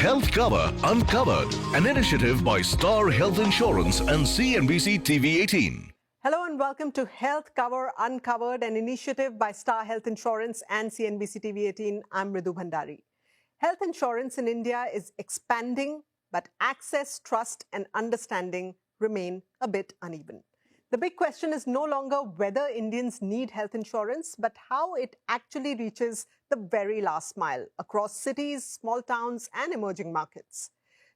Health Cover Uncovered, an initiative by Star Health Insurance and CNBC TV 18. Hello and welcome to Health Cover Uncovered, an initiative by Star Health Insurance and CNBC TV 18. I'm Ridu Bhandari. Health insurance in India is expanding, but access, trust and understanding remain a bit uneven. The big question is no longer whether Indians need health insurance, but how it actually reaches the very last mile across cities, small towns and emerging markets.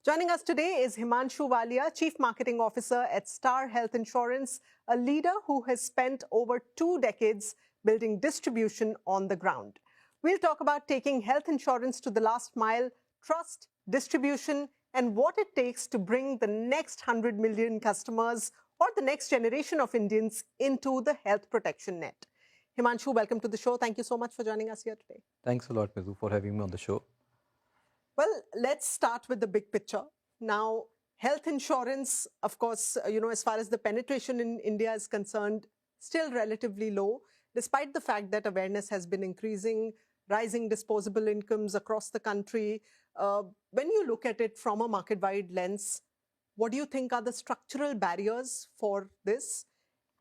Joining us today is Himanshu Walia, Chief Marketing Officer at Star Health Insurance, a leader who has spent over 2 decades building distribution on the ground. We'll talk about taking health insurance to the last mile, trust, distribution, and what it takes to bring the next 100 million customers or the next generation of Indians into the health protection net. Himanshu, welcome to the show. Thank you so much for joining us here today. Thanks a lot, Mizu, for having me on the show. Well, let's start with the big picture. Now, health insurance, of course, as far as the penetration in India is concerned, still relatively low, despite the fact that awareness has been increasing, rising disposable incomes across the country. When you look at it from a market-wide lens, what do you think are the structural barriers for this?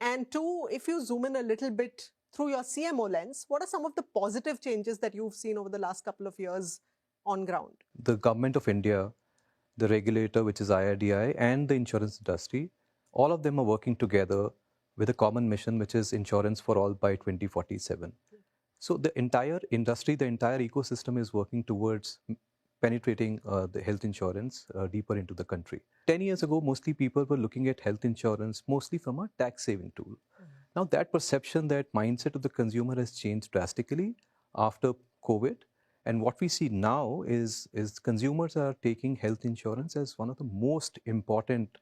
And two, if you zoom in a little bit through your CMO lens, what are some of the positive changes that you've seen over the last couple of years on ground? The government of India, the regulator, which is IRDI, and the insurance industry, all of them are working together with a common mission, which is insurance for all by 2047. So the entire industry, the entire ecosystem is working towards penetrating the health insurance deeper into the country. 10 years ago, mostly people were looking at health insurance mostly from a tax saving tool. Now that perception, that mindset of the consumer has changed drastically after COVID. And what we see now is consumers are taking health insurance as one of the most important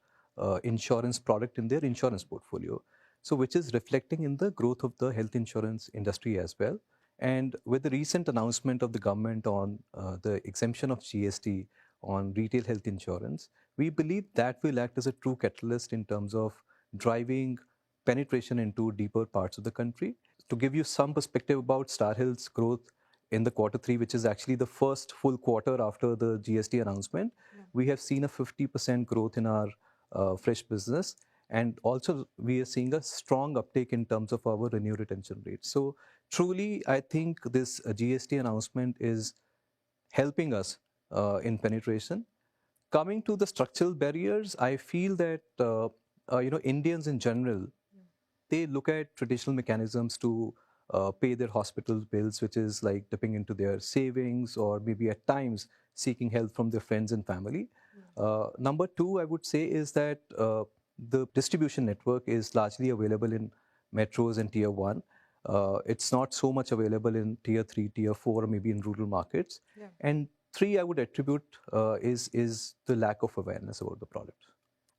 insurance product in their insurance portfolio. So which is reflecting in the growth of the health insurance industry as well. And with the recent announcement of the government on the exemption of GST on retail health insurance, we believe that will act as a true catalyst in terms of driving penetration into deeper parts of the country. To give you some perspective about Star Health's growth in the Q3, which is actually the first full quarter after the GST announcement, we have seen a 50% growth in our fresh business. And also, we are seeing a strong uptake in terms of our renew retention rate. So truly, I think this GST announcement is helping us in penetration. Coming to the structural barriers, I feel that Indians in general, they look at traditional mechanisms to pay their hospital bills, which is like dipping into their savings or maybe at times seeking help from their friends and family. Number two, I would say, is that the distribution network is largely available in metros and tier 1. It's not so much available in tier 3, tier 4, or maybe in rural markets. Yeah. And 3, I would attribute is the lack of awareness about the product.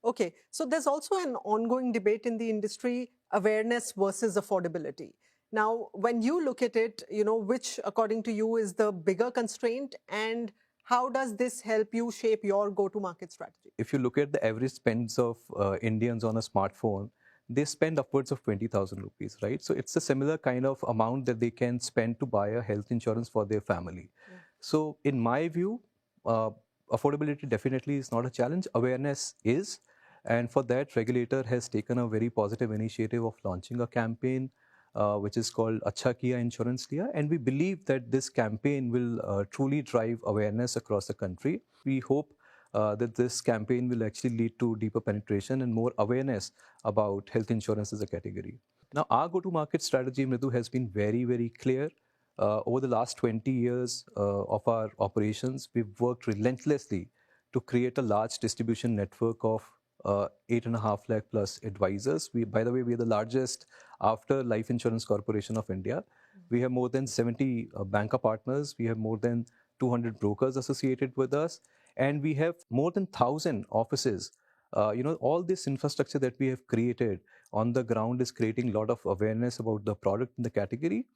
Okay, so there's also an ongoing debate in the industry, awareness versus affordability. Now, when you look at it, which according to you is the bigger constraint, and how does this help you shape your go-to-market strategy? If you look at the average spends of Indians on a smartphone, they spend upwards of 20,000 rupees, right? So it's a similar kind of amount that they can spend to buy a health insurance for their family. Yeah. So in my view, affordability definitely is not a challenge. Awareness is. And for that, regulator has taken a very positive initiative of launching a campaign which is called Acha Kiya Insurance Liya. And we believe that this campaign will truly drive awareness across the country. We hope that this campaign will actually lead to deeper penetration and more awareness about health insurance as a category. Now, our go-to-market strategy, Mridu, has been very, very clear. Over the last 20 years of our operations, we've worked relentlessly to create a large distribution network of 8.5 lakh plus advisors. By the way, we are the largest after Life Insurance Corporation of India. We have more than 70 banker partners. We have more than 200 brokers associated with us. And we have more than 1,000 offices. All this infrastructure that we have created on the ground is creating a lot of awareness about the product in the category.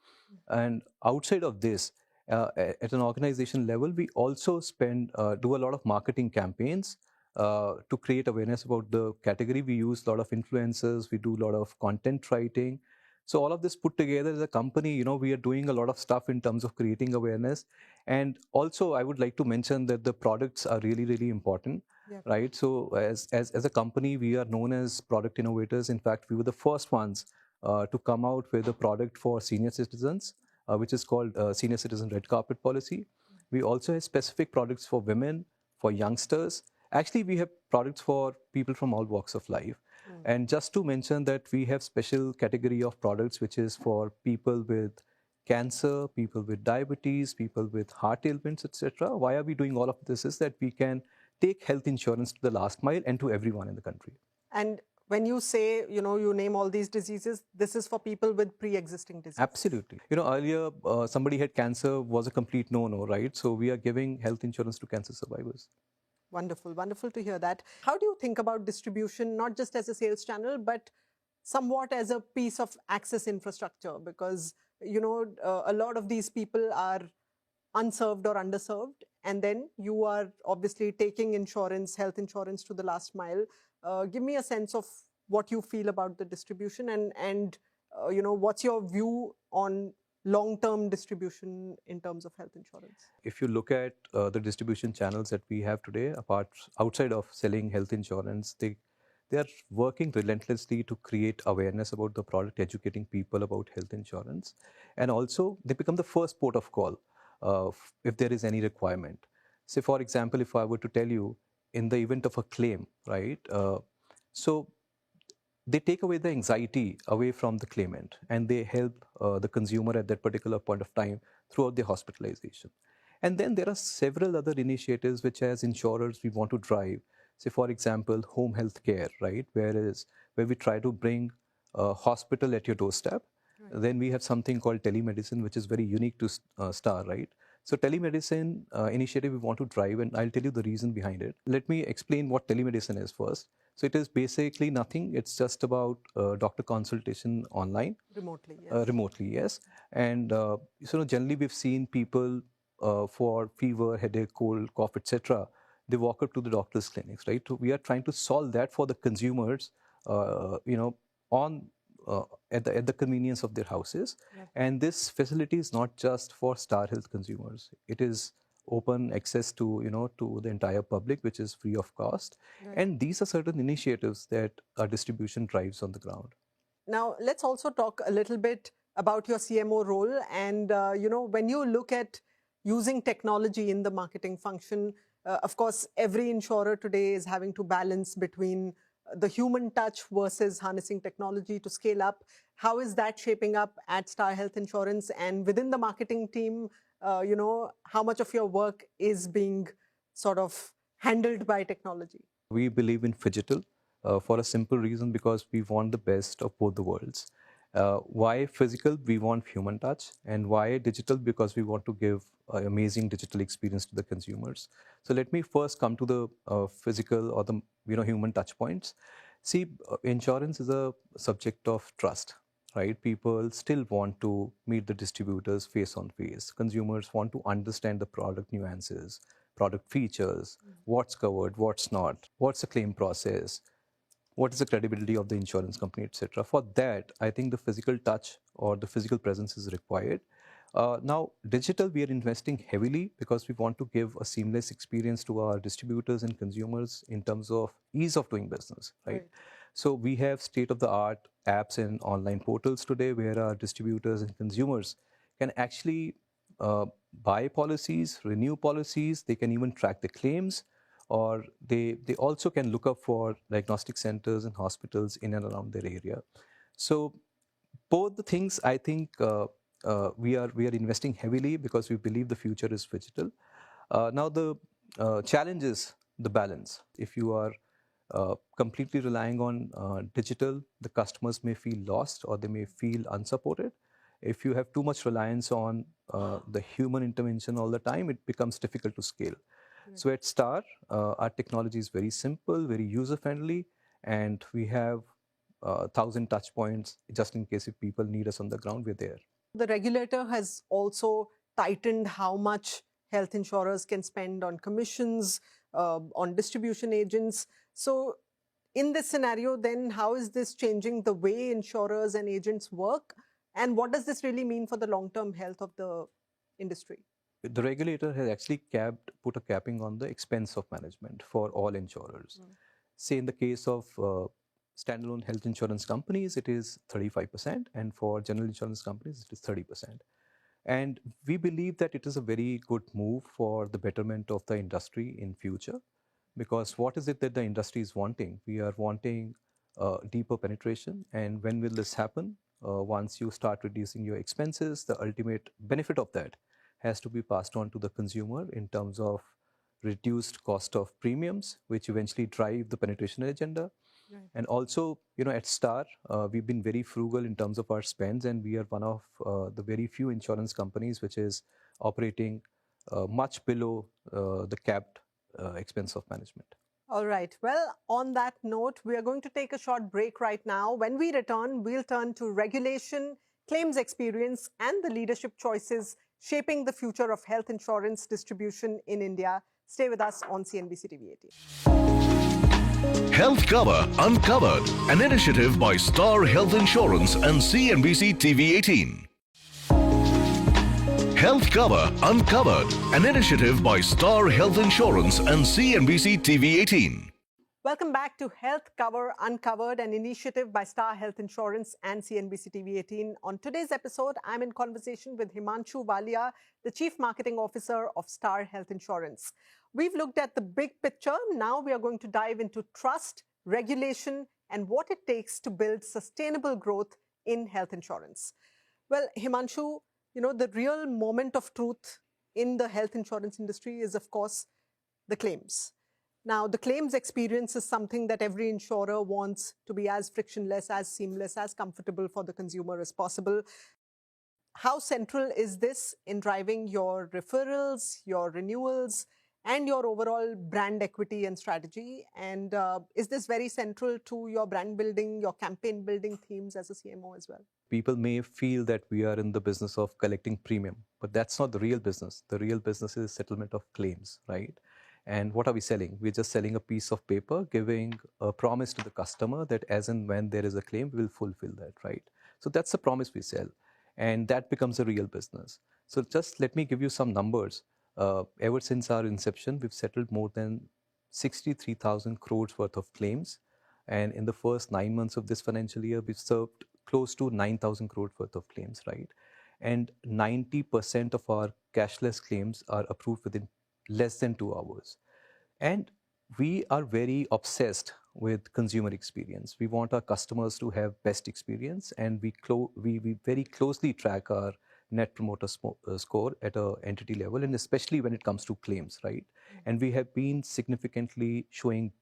And outside of this, at an organization level, we also do a lot of marketing campaigns to create awareness about the category. We use a lot of influencers. We do a lot of content writing. So all of this put together as a company, we are doing a lot of stuff in terms of creating awareness. And also, I would like to mention that the products are really, really important, Yeah. right? So as a company, we are known as product innovators. In fact, we were the first ones to come out with a product for senior citizens, which is called Senior Citizen Red Carpet Policy. We also have specific products for women, for youngsters. Actually, we have products for people from all walks of life. And just to mention that we have special category of products which is for people with cancer, people with diabetes, people with heart ailments, etc. Why are we doing all of this is that we can take health insurance to the last mile and to everyone in the country. And when you say, you name all these diseases, this is for people with pre-existing disease. Absolutely. Earlier somebody had cancer was a complete no-no, right? So we are giving health insurance to cancer survivors. Wonderful, wonderful to hear that. How do you think about distribution, not just as a sales channel, but somewhat as a piece of access infrastructure? Because, a lot of these people are unserved or underserved, and then you are obviously taking insurance, health insurance to the last mile. Give me a sense of what you feel about the distribution and what's your view on long-term distribution in terms of health insurance? If you look at the distribution channels that we have today, outside of selling health insurance, they are working relentlessly to create awareness about the product, educating people about health insurance, and also they become the first port of call if there is any requirement. Say, for example, if I were to tell you in the event of a claim, right? So they take away the anxiety away from the claimant, and they help the consumer at that particular point of time throughout the hospitalization. And then there are several other initiatives which as insurers we want to drive. Say, for example, home health care, right? Where we try to bring a hospital at your doorstep. Right. Then we have something called telemedicine, which is very unique to Star, right? So telemedicine initiative we want to drive, and I'll tell you the reason behind it. Let me explain what telemedicine is first. So it is basically nothing. It's just about doctor consultation online. Remotely, yes. Remotely, yes. And generally we've seen people for fever, headache, cold, cough, etc. They walk up to the doctor's clinics, right? So we are trying to solve that for the consumers, on at the convenience of their houses. Yeah. And this facility is not just for Star Health consumers. It is open access to to the entire public, which is free of cost. Right. And these are certain initiatives that our distribution drives on the ground. Now, let's also talk a little bit about your CMO role. And, when you look at using technology in the marketing function, of course, every insurer today is having to balance between the human touch versus harnessing technology to scale up. How is that shaping up at Star Health Insurance? And within the marketing team, how much of your work is being sort of handled by technology? We believe in phygital for a simple reason, because we want the best of both the worlds. Why physical? We want human touch. And why digital? Because we want to give an amazing digital experience to the consumers. So let me first come to the physical or the human touch points. See, insurance is a subject of trust, right? People still want to meet the distributors face on face. Consumers want to understand the product nuances, product features, what's covered, what's not, what's the claim process, what is the credibility of the insurance company, etc. For that, I think the physical touch or the physical presence is required. Now, digital, we are investing heavily because we want to give a seamless experience to our distributors and consumers in terms of ease of doing business, right? So we have state-of-the-art apps and online portals today where our distributors and consumers can actually buy policies, renew policies. They can even track the claims, or they also can look up for diagnostic centers and hospitals in and around their area. So both the things, I think we are investing heavily because we believe the future is digital. Now the challenge is the balance. If you are completely relying on digital, the customers may feel lost or they may feel unsupported. If you have too much reliance on the human intervention all the time, it becomes difficult to scale. So at Star, our technology is very simple, very user-friendly, and we have 1,000 touch points just in case if people need us on the ground, we're there. The regulator has also tightened how much health insurers can spend on commissions, on distribution agents. So in this scenario, then how is this changing the way insurers and agents work? And what does this really mean for the long-term health of the industry? The regulator has actually put a capping on the expense of management for all insurers. Say in the case of standalone health insurance companies, it is 35%, and for general insurance companies, it is 30%. And we believe that it is a very good move for the betterment of the industry in future, because what is it that the industry is wanting? We are wanting deeper penetration. And when will this happen? Once you start reducing your expenses, the ultimate benefit of that has to be passed on to the consumer in terms of reduced cost of premiums, which eventually drive the penetration agenda. Right. And also, at Star, we've been very frugal in terms of our spends, and we are one of the very few insurance companies which is operating much below the capped expense of management. All right. Well, on that note, we are going to take a short break right now. When we return, we'll turn to regulation, claims experience, and the leadership choices shaping the future of health insurance distribution in India. Stay with us on CNBC TV 18. Health Cover Uncovered, an initiative by Star Health Insurance and CNBC TV 18. Health Cover Uncovered, an initiative by Star Health Insurance and CNBC TV 18. Welcome back to Health Cover Uncovered, an initiative by Star Health Insurance and CNBC TV 18. On today's episode, I'm in conversation with Himanshu Walia, the Chief Marketing Officer of Star Health Insurance. We've looked at the big picture. Now we are going to dive into trust, regulation, and what it takes to build sustainable growth in health insurance. Well, Himanshu, the real moment of truth in the health insurance industry is, of course, the claims. Now, the claims experience is something that every insurer wants to be as frictionless, as seamless, as comfortable for the consumer as possible. How central is this in driving your referrals, your renewals, and your overall brand equity and strategy? And is this very central to your brand building, your campaign building themes as a CMO as well? People may feel that we are in the business of collecting premium, but that's not the real business. The real business is settlement of claims, right? And what are we selling? We're just selling a piece of paper, giving a promise to the customer that as and when there is a claim, we'll fulfill that, right? So that's the promise we sell. And that becomes a real business. So just let me give you some numbers. Ever since our inception, we've settled more than 63,000 crores worth of claims. And in the first 9 months of this financial year, we've served close to 9,000 crores worth of claims, right? And 90% of our cashless claims are approved within less than 2 hours. And we are very obsessed with consumer experience. We want our customers to have best experience, and we very closely track our net promoter score at an entity level, and especially when it comes to claims, right? And we have been significantly showing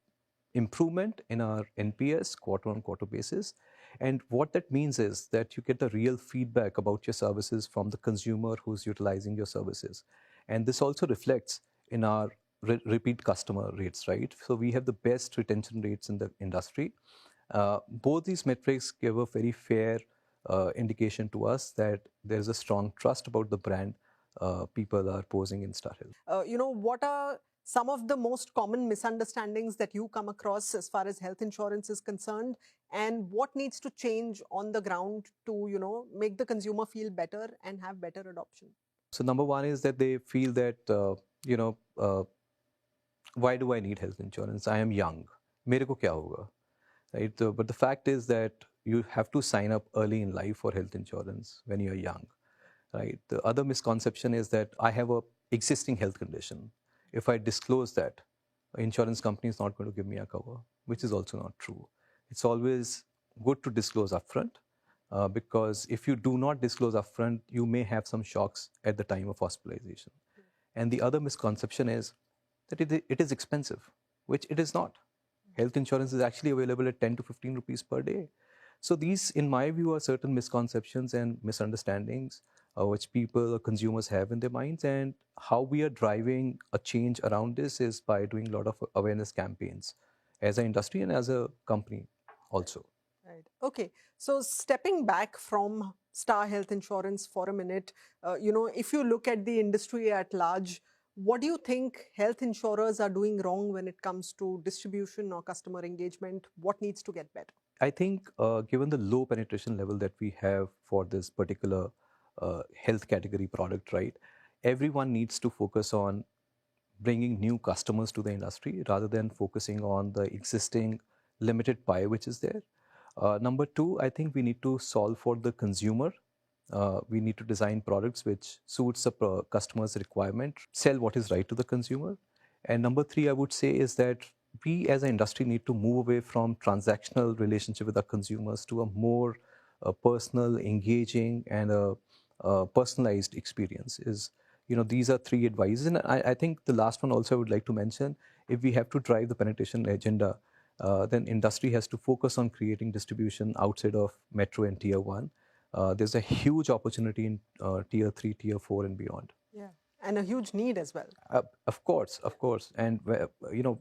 improvement in our NPS quarter-on-quarter basis. And what that means is that you get the real feedback about your services from the consumer who's utilizing your services. And this also reflects in our repeat customer rates, right? So we have the best retention rates in the industry. Both these metrics give a very fair indication to us that there's a strong trust about the brand people are posing in Star Health. What are some of the most common misunderstandings that you come across as far as health insurance is concerned, and what needs to change on the ground to, make the consumer feel better and have better adoption? So number one is that they feel that, why do I need health insurance? I am young. Mere ko kya hoga? Right? But the fact is that you have to sign up early in life for health insurance when you're young. Right? The other misconception is that I have a existing health condition. If I disclose that, an insurance company is not going to give me a cover, which is also not true. It's always good to disclose upfront, because if you do not disclose upfront, you may have some shocks at the time of hospitalization. And the other misconception is that it is expensive, which it is not. Health insurance is actually available at 10 to 15 rupees per day. So these, in my view, are certain misconceptions and misunderstandings which people or consumers have in their minds. And how we are driving a change around this is by doing a lot of awareness campaigns as an industry and as a company also. Right. Okay. So stepping back from Star Health Insurance for a minute, if you look at the industry at large, What do you think health insurers are doing wrong when it comes to distribution or customer engagement? What needs to get better? I think given the low penetration level that we have for this particular health category product, right, everyone needs to focus on bringing new customers to the industry rather than focusing on the existing limited pie which is there. Number two, I think we need to solve for the consumer. We need to design products which suits the customer's requirement, sell what is right to the consumer. And number three, I would say is that we as an industry need to move away from transactional relationship with our consumers to a more personal, engaging, and a personalized experience. These are three advices, and I think the last one also I would like to mention. If we have to drive the penetration agenda, then industry has to focus on creating distribution outside of metro and tier one. There's a huge opportunity in tier 3, tier 4, and beyond. Yeah, and a huge need as well. Of course. And,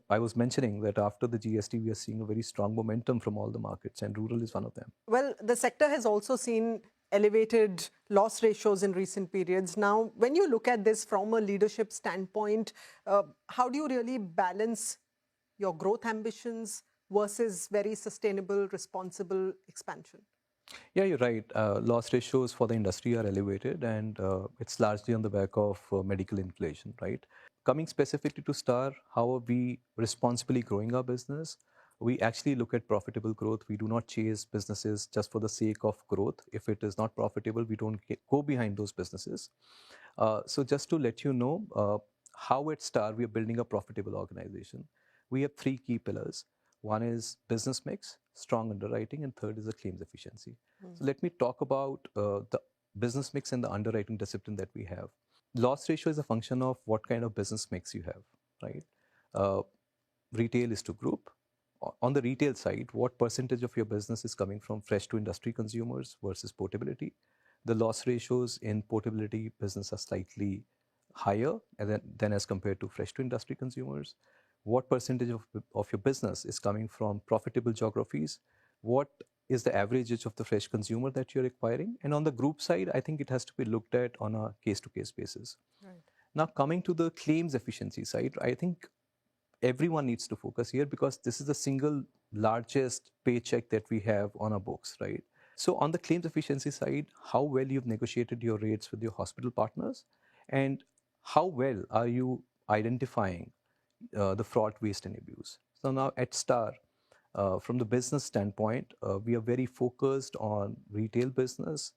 I was mentioning that after the GST, we are seeing a very strong momentum from all the markets, and rural is one of them. Well, the sector has also seen elevated loss ratios in recent periods. Now, when you look at this from a leadership standpoint, how do you really balance your growth ambitions versus very sustainable, responsible expansion? Yeah, you're right. Loss ratios for the industry are elevated, and it's largely on the back of medical inflation, right? Coming specifically to Star, how are we responsibly growing our business? We actually look at profitable growth. We do not chase businesses just for the sake of growth. If it is not profitable, we don't go behind those businesses. So just to let you know, how at Star we are building a profitable organization. We have three key pillars. One is business mix, strong underwriting, and third is the claims efficiency. So let me talk about the business mix and the underwriting discipline that we have. Loss ratio is a function of what kind of business mix you have, right? Retail is to group. On the retail side, what percentage of your business is coming from fresh to industry consumers versus portability? The loss ratios in portability business are slightly higher than as compared to fresh to industry consumers. What percentage of your business is coming from profitable geographies? What is the average age of the fresh consumer that you're acquiring? And on the group side, I think it has to be looked at on a case-to-case basis. Right. Now, coming to the claims efficiency side, I think everyone needs to focus here because this is the single largest paycheck that we have on our books, right? So on the claims efficiency side, how well you've negotiated your rates with your hospital partners, and how well are you identifying the fraud, waste, and abuse. So now at Star, from the business standpoint, we are very focused on retail business,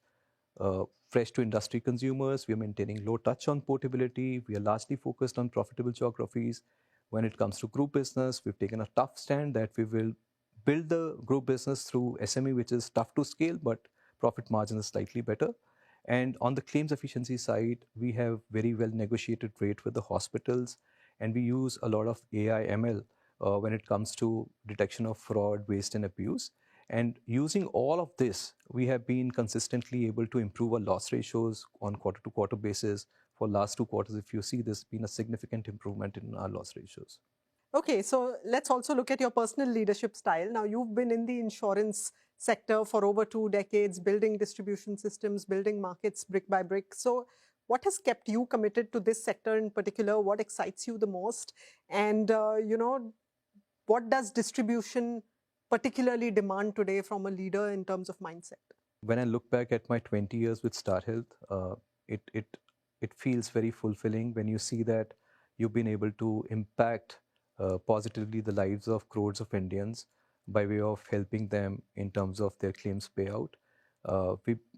fresh to industry consumers. We are maintaining low touch on portability. We are largely focused on profitable geographies. When it comes to group business, we've taken a tough stand that we will build the group business through SME, which is tough to scale, but profit margin is slightly better. And on the claims efficiency side, we have very well negotiated rate with the hospitals, and we use a lot of AI ML when it comes to detection of fraud, waste, and abuse. And using all of this, we have been consistently able to improve our loss ratios on quarter-to-quarter basis. For last 2 quarters, if you see, there's been a significant improvement in our loss ratios. Okay, so let's also look at your personal leadership style. Now, you've been in the insurance sector for over 2 decades, building distribution systems, building markets brick by brick. So what has kept you committed to this sector in particular? What excites you the most? And, what does distribution particularly demand today from a leader in terms of mindset? When I look back at my 20 years with Star Health, it feels very fulfilling when you see that you've been able to impact positively the lives of crores of Indians by way of helping them in terms of their claims payout.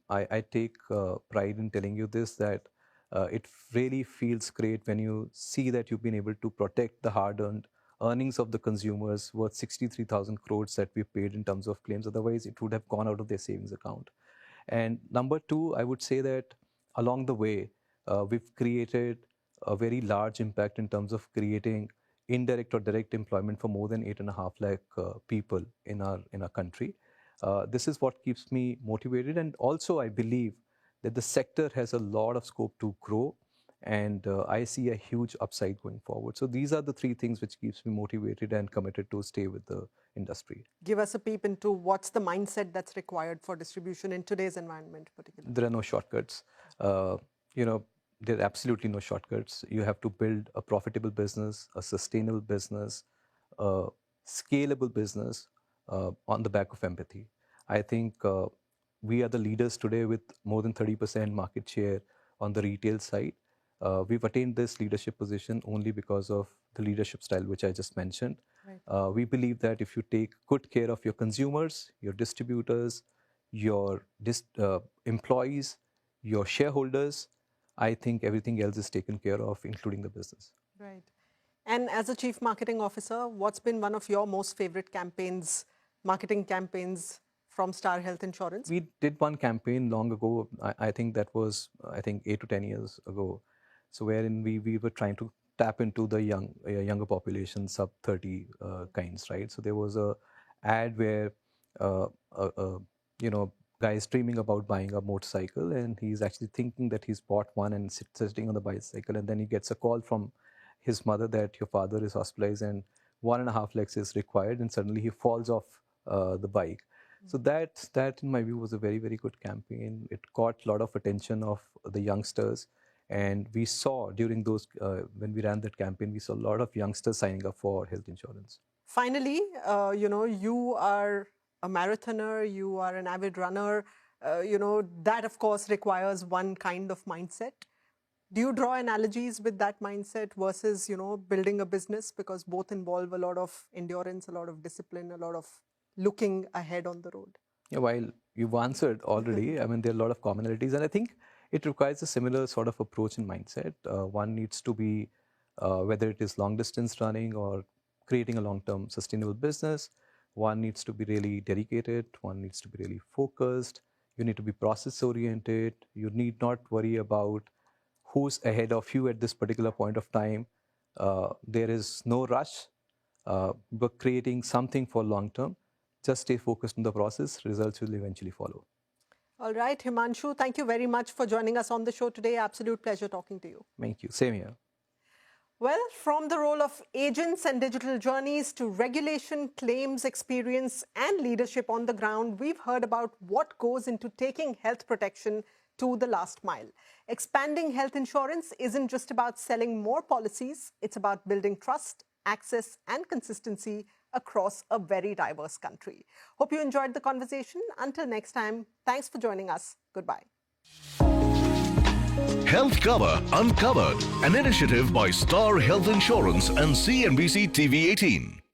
I take pride in telling you this, that it really feels great when you see that you've been able to protect the hard-earned earnings of the consumers worth 63,000 crores that we paid in terms of claims. Otherwise, it would have gone out of their savings account. And number two, I would say that along the way, we've created a very large impact in terms of creating indirect or direct employment for more than 8.5 lakh people in our country. This is what keeps me motivated, and also I believe that the sector has a lot of scope to grow, and I see a huge upside going forward. So these are the three things which keeps me motivated and committed to stay with the industry. Give us a peep into what's the mindset that's required for distribution in today's environment, particularly. There are no shortcuts. there are absolutely no shortcuts. You have to build a profitable business, a sustainable business, a scalable business on the back of empathy. I think we are the leaders today with more than 30% market share on the retail side. We've attained this leadership position only because of the leadership style, which I just mentioned. Right. We believe that if you take good care of your consumers, your distributors, your employees, your shareholders, I think everything else is taken care of, including the business. Right. And as a chief marketing officer, what's been one of your most favorite campaigns, marketing campaigns from Star Health Insurance? We did one campaign long ago. I think that was, 8 to 10 years ago. So wherein we were trying to tap into the younger population, sub 30 kinds, right? So there was a ad where, uh, uh, uh, guy is dreaming about buying a motorcycle, and he's actually thinking that he's bought one and sitting on the bicycle, and then he gets a call from his mother that your father is hospitalized and 1.5 lakhs is required, and suddenly he falls off the bike. So that in my view was a very, very good campaign. It caught a lot of attention of the youngsters, and we saw during those when we ran that campaign, we saw a lot of youngsters signing up for health insurance. Finally, you are a marathoner, you are an avid runner. That of course requires one kind of mindset. Do you draw analogies with that mindset versus, building a business? Because both involve a lot of endurance, a lot of discipline, a lot of looking ahead on the road. Yeah, while you've answered already, I mean, there are a lot of commonalities, and I think it requires a similar sort of approach and mindset. One needs to be, whether it is long distance running or creating a long-term sustainable business, one needs to be really dedicated, one needs to be really focused, you need to be process oriented, you need not worry about who's ahead of you at this particular point of time. There is no rush, but creating something for long term. Just stay focused on the process, results will eventually follow. All right, Himanshu, thank you very much for joining us on the show today. Absolute pleasure talking to you. Thank you. Same here. Well, from the role of agents and digital journeys to regulation, claims, experience, and leadership on the ground, we've heard about what goes into taking health protection to the last mile. Expanding health insurance isn't just about selling more policies, it's about building trust, access, and consistency across a very diverse country. Hope you enjoyed the conversation. Until next time, thanks for joining us. Goodbye. Health Cover Uncovered, an initiative by Star Health Insurance and CNBC TV 18.